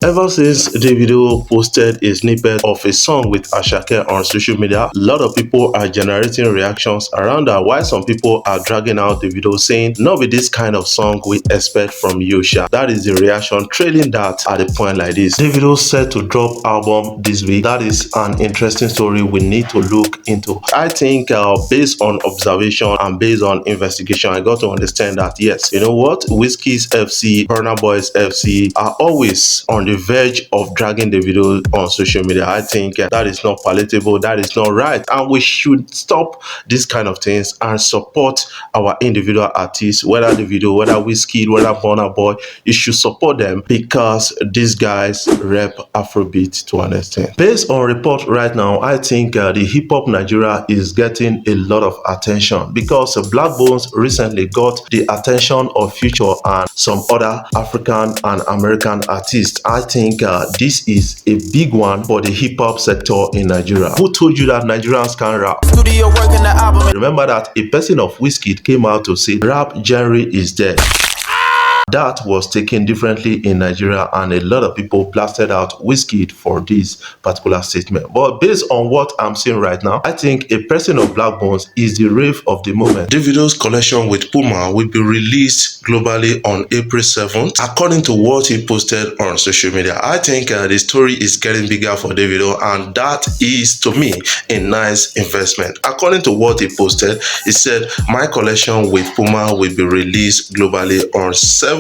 Ever since Davido posted a snippet of a song with Asake on social media, a lot of people are generating reactions around that, while some people are dragging out Davido saying, "Not with this kind of song we expect from you, Sha." That is the reaction trailing that at a point like this. Davido said to drop album this week. That is an interesting story we need to look into. I think based on observation and based on investigation, I got to understand that yes, you know what, Wizkid's FC, Burna Boy's FC are always on the verge of dragging the video on social media. I think that is not palatable, that is not right, and we should stop these kind of things and support our individual artists, whether the video, whether Wizkid, whether Burna Boy. You should support them because these guys rep Afrobeat to an extent. Based on report right now, I think the hip hop Nigeria is getting a lot of attention because Black Bones recently got the attention of Future and some other African and American artists. I think this is a big one for the hip hop sector in Nigeria. Who told you that Nigerians can rap? Studio work in the album. Remember that a person of Wizkid came out to say rap genre is dead. That was taken differently in Nigeria, and a lot of people blasted out Wizkid for this particular statement. But based on what I'm seeing right now, I think a person of Black Bones is the rave of the moment. Davido's collection with PUMA will be released globally on April 7th, according to what he posted on social media. I think the story is getting bigger for Davido, and that is, to me, a nice investment. According to what he posted, he said, "My collection with PUMA will be released globally on 7th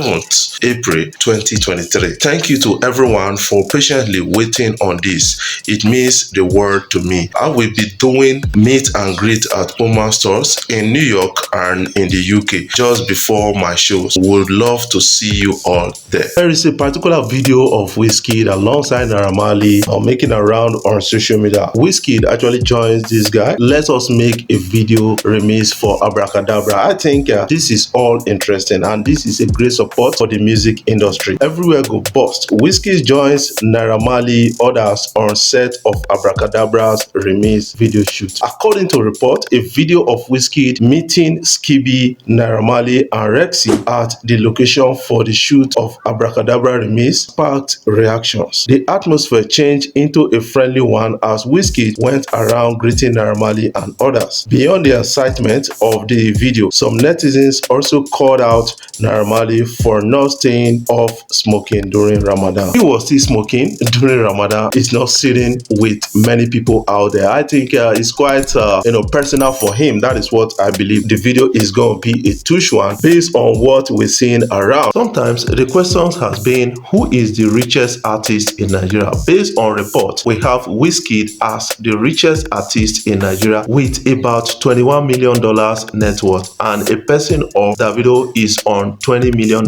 April 2023. Thank you to everyone for patiently waiting on this. It means the world to me. I will be doing meet and greet at PUMA stores in New York and in the UK just before my shows. Would love to see you all there." There is a particular video of Wizkid alongside Naira Marley making around on social media. Wizkid actually joins this guy. Let us make a video remix for Abracadabra. I think this is all interesting, and this is a great support for the music industry. Everywhere go bust. Wizkid joins Naira Marley, others on set of Abracadabra's remix video shoot. According to report, a video of Wizkid meeting Skibby, Naira Marley and Rexy at the location for the shoot of Abracadabra remix sparked reactions. The atmosphere changed into a friendly one as Wizkid went around greeting Naira Marley and others. Beyond the excitement of the video, some netizens also called out Naira Marley for not staying off smoking during Ramadan. He was still smoking during Ramadan. He's not sitting with many people out there. I think it's quite personal for him. That is what I believe. The video is going to be a touch one based on what we're seeing around. Sometimes the question has been, who is the richest artist in Nigeria? Based on reports, we have Wizkid as the richest artist in Nigeria with about $21 million net worth, and a person of Davido is on $20 million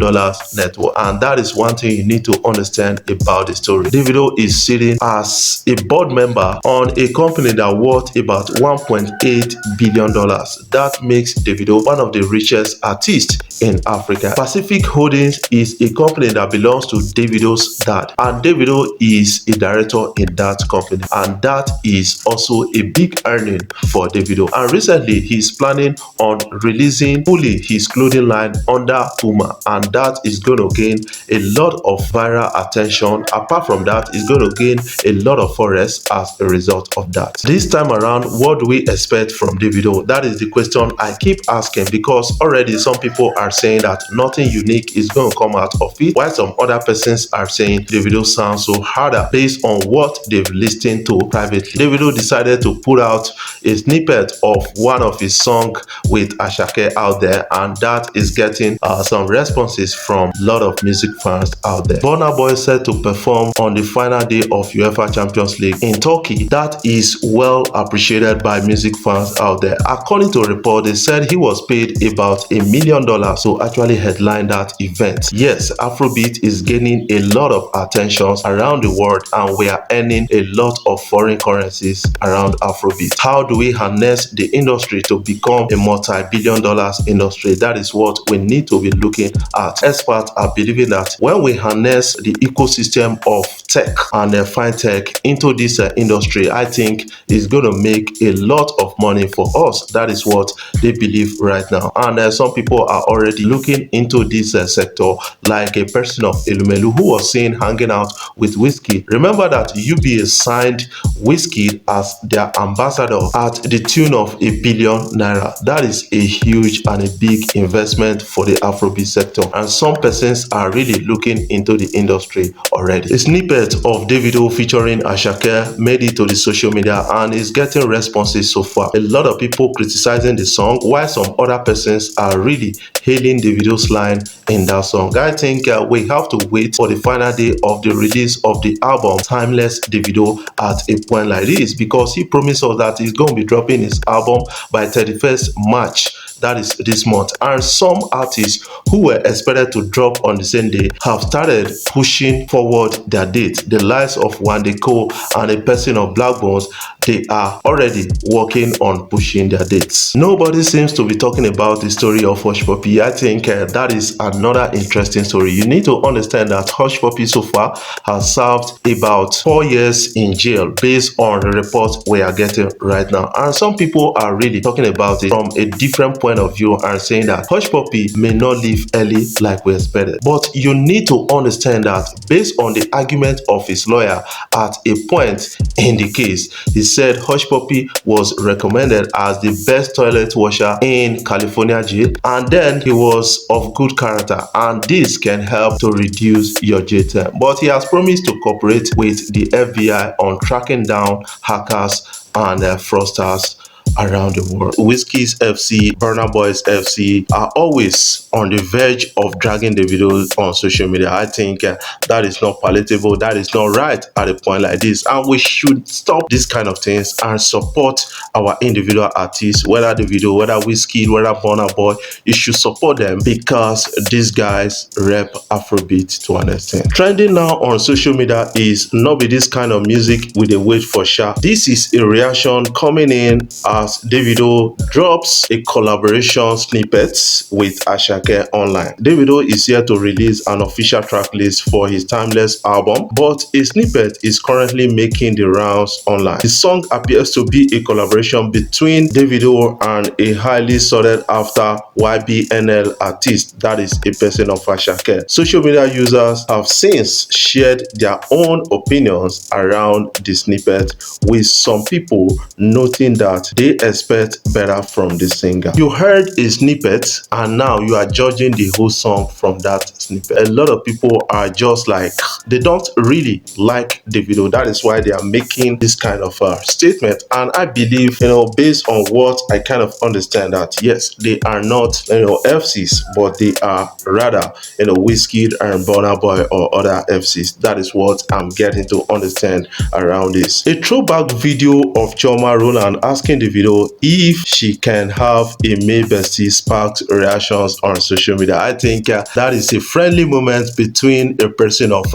net worth. And that is one thing you need to understand about the story. Davido is sitting as a board member on a company that worth about $1.8 billion. That makes Davido one of the richest artists in Africa. Pacific Holdings is a company that belongs to Davido's dad, and Davido is a director in that company, and that is also a big earning for Davido. And recently he's planning on releasing fully his clothing line under PUMA, and that is going to gain a lot of viral attention. Apart from that, it's going to gain a lot of forests as a result of that. This time around, what do we expect from Davido? That is the question I keep asking, because already some people are saying that nothing unique is going to come out of it, while some other persons are saying Davido sounds so harder based on what they've listened to privately. Davido decided to put out a snippet of one of his songs with Asake out there, and that is getting some responses from a lot of music fans out there. Burna Boy said to perform on the final day of UEFA Champions League in Turkey. That is well appreciated by music fans out there. According to a report, they said he was paid about $1 million to actually headline that event. Yes, Afrobeat is gaining a lot of attention around the world, and we are earning a lot of foreign currencies around Afrobeat. How do we harness the industry to become a multi-billion dollars industry? That is what we need to be looking art. Experts are believing that when we harness the ecosystem of tech and fintech into this industry, I think it's going to make a lot of money for us. That is what they believe right now. And some people are already looking into this sector, like a person of Elumelu who was seen hanging out with Wizkid. Remember that UBA signed Wizkid as their ambassador at the tune of £1 billion. That is a huge and a big investment for the Afrobeat sector, and some persons are really looking into the industry already. A snippet of Davido featuring Asake made it to the social media and is getting responses so far. A lot of people criticizing the song, while some other persons are really hailing Davido's line in that song. I think we have to wait for the final day of the release of the album Timeless Davido at a point like this, because he promised us that he's going to be dropping his album by 31st March. That is this month. And some artists who were expected to drop on the same day have started pushing forward their date. The likes of Wandeko and a person of Black Bones, they are already working on pushing their dates. Nobody seems to be talking about the story of Hush Puppy. I think that is another interesting story. You need to understand that Hush Puppy so far has served about 4 years in jail based on the reports we are getting right now. And some people are really talking about it from a different point of view and saying that Hush Puppy may not leave early like we expected. But you need to understand that based on the argument of his lawyer at a point in the case, he said Hush Puppy was recommended as the best toilet washer in California jail, and then he was of good character, and this can help to reduce your jail term. But he has promised to cooperate with the FBI on tracking down hackers and fraudsters around the world. Wizkid's FC, Burna Boy's FC are always on the verge of dragging the videos on social media. I think that is not palatable, that is not right at a point like this, and we should stop this kind of things and support our individual artists, whether the video, whether Wizkid, whether Burna Boy. You should support them because these guys rep Afrobeat to an extent. Trending now on social media is not be this kind of music with a wait for sha. This is a reaction coming in as Davido drops a collaboration snippet with Asake online. Davido is here to release an official track list for his Timeless album, but a snippet is currently making the rounds online. The song appears to be a collaboration between Davido and a highly sought after YBNL artist, that is a person of Asake. Social media users have since shared their own opinions around the snippet, with some people noting that they expect better from the singer. You heard a snippet and now you are judging the whole song from that snippet. A lot of people are just like, they don't really like the video. That is why they are making this kind of statement. And I believe, based on what I kind of understand, that yes, they are not, FCs, but they are rather, Wizkid and Burna Boy or other FCs. That is what I'm getting to understand around this. A throwback video of Chioma Roland asking the video if she can have a male bestie sparked reactions on social media. I think that is a friendly moment between a person of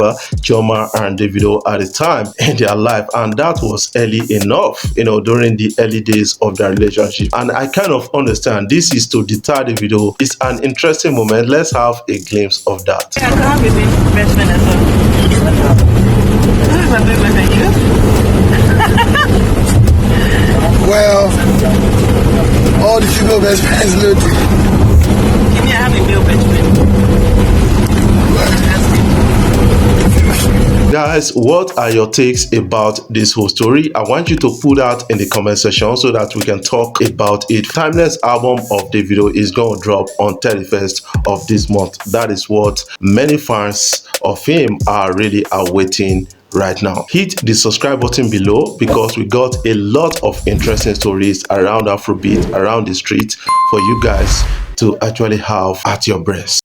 Chioma and Davido at the time in their life, and that was early enough, during the early days of their relationship. And I kind of understand this is to deter Davido. It's an interesting moment. Let's have a glimpse of that. Yeah, I can have a best friend as well. Who is my best friend? You? Well, all the female best friends look. Give me, I have a male best friend. Guys, what are your takes about this whole story? I want you to put that in the comment section so that we can talk about it. Timeless album of Davido is going to drop on 31st of this month. That is what many fans of him are really awaiting right now. Hit the subscribe button below because we got a lot of interesting stories around Afrobeat, around the street for you guys to actually have at your breast.